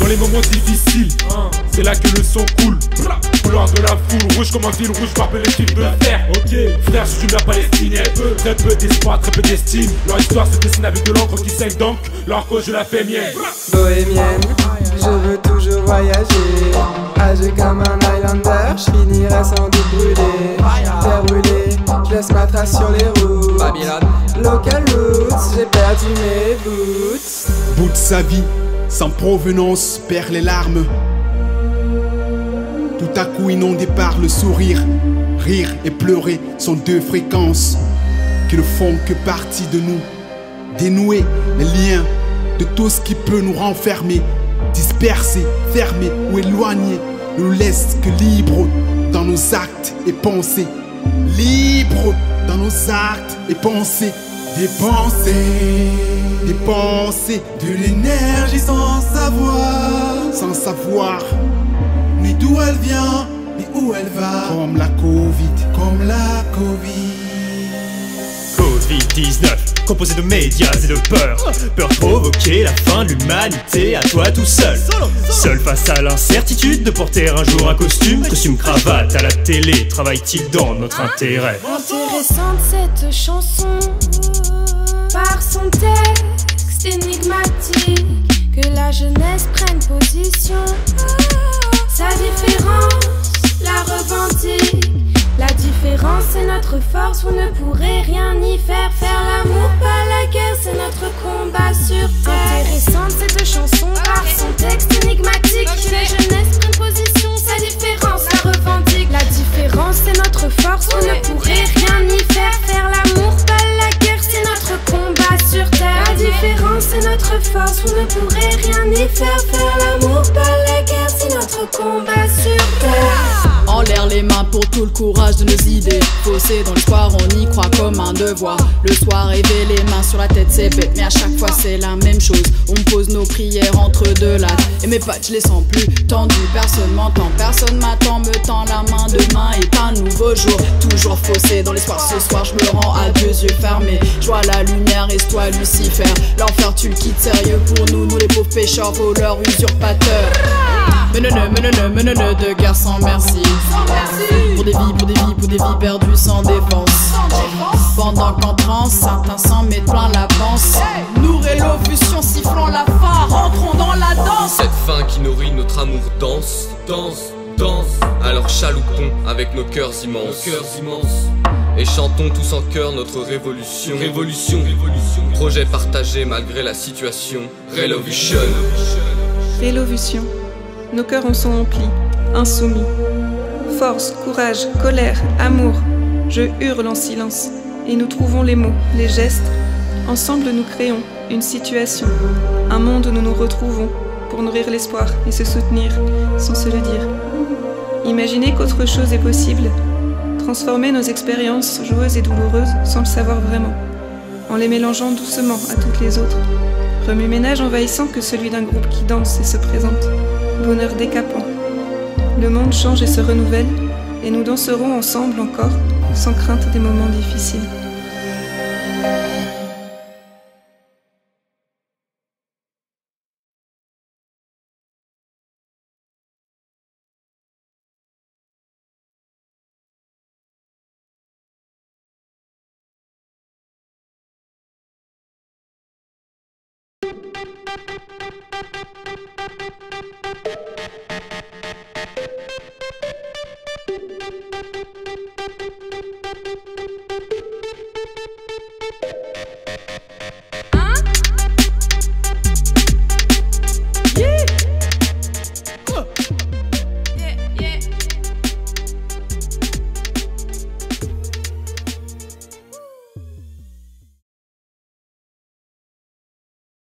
Dans les moments difficiles, c'est là que le son coule. Couleur de la foule, rouge comme un fil rouge, par les fils de fer. Ok, frère, je suis une mère palestinienne. Très peu d'espoir, très peu d'estime. Leur histoire se dessine avec de l'encre qui saigne, donc leur cause je la fais mienne. Bohémienne, je veux toujours voyager. Âgé comme un Highlander, je finirai sans doute brûlé. Terre brûlée, je laisse ma trace sur les routes. Babylone, local roots, j'ai perdu mes boots. Bout de sa vie, sans provenance, perd les larmes. Tout à coup inondé par le sourire. Rire et pleurer sont deux fréquences qui ne font que partie de nous. Dénouer les liens de tout ce qui peut nous renfermer. Disperser, fermer ou éloigner ne nous laisse que libres dans nos actes et pensées. Libres dans nos actes et pensées. Dépenser, dépenser de l'énergie sans savoir ni d'où elle vient, ni où elle va. Comme la Covid. Covid-19, composé de médias et de peur. Peur provoquer la fin de l'humanité à toi tout seul. Seul face à l'incertitude de porter un jour un costume cravate à la télé. Travaille-t-il dans notre intérêt? Intéressante cette chanson, par son texte énigmatique, que la jeunesse prenne position. Sa différence la revendique. La différence c'est notre force, vous ne pourrez rien y faire. Faire l'amour, pas la guerre, c'est notre combat sur terre. Intéressante cette chanson, par son texte énigmatique, que la jeunesse prenne position. Sa différence la revendique. La différence c'est notre force, vous ne pourrez rien y faire. Faire l'amour, pas la guerre, c'est notre combat sur terre. La différence c'est notre force, vous ne pourrez rien y faire. Faire l'amour, pas la guerre, c'est notre combat sur terre. En l'air les mains pour tout le courage de nos idées. Faussé dans l'espoir, on y croit comme un devoir. Le soir, rêver les mains sur la tête, c'est bête, mais à chaque fois c'est la même chose. On pose nos prières entre deux lattes, et mes pattes je les sens plus tendues. Personne m'entend, personne m'attend, me tend la main. Demain est un nouveau jour, toujours faussé dans l'espoir. Ce soir je me rends à deux yeux fermés. Je vois la lumière et toi Lucifer. L'enfer tu le quittes sérieux pour nous, nous les pauvres pécheurs, voleurs, usurpateurs. Meneux de guerre sans merci. Pour des vies perdues sans défense. Pendant qu'en transe, certains s'en mettent plein la panse. Nous rélocution sifflant la fin, rentrons dans la danse. Cette faim qui nourrit notre amour danse. Alors chaloupons avec nos cœurs immenses. Et chantons tous en chœur notre révolution. Projet partagé malgré la situation. Relovution. Rélovution. Nos cœurs en sont emplis, insoumis. Force, courage, colère, amour. Je hurle en silence, et nous trouvons les mots, les gestes. Ensemble nous créons une situation, un monde où nous nous retrouvons pour nourrir l'espoir et se soutenir sans se le dire. Imaginez qu'autre chose est possible. Transformer nos expériences joyeuses et douloureuses sans le savoir vraiment, en les mélangeant doucement à toutes les autres. Remue-ménage envahissant que celui d'un groupe qui danse et se présente. Bonheur décapant. Le monde change et se renouvelle, et nous danserons ensemble encore, sans crainte des moments difficiles.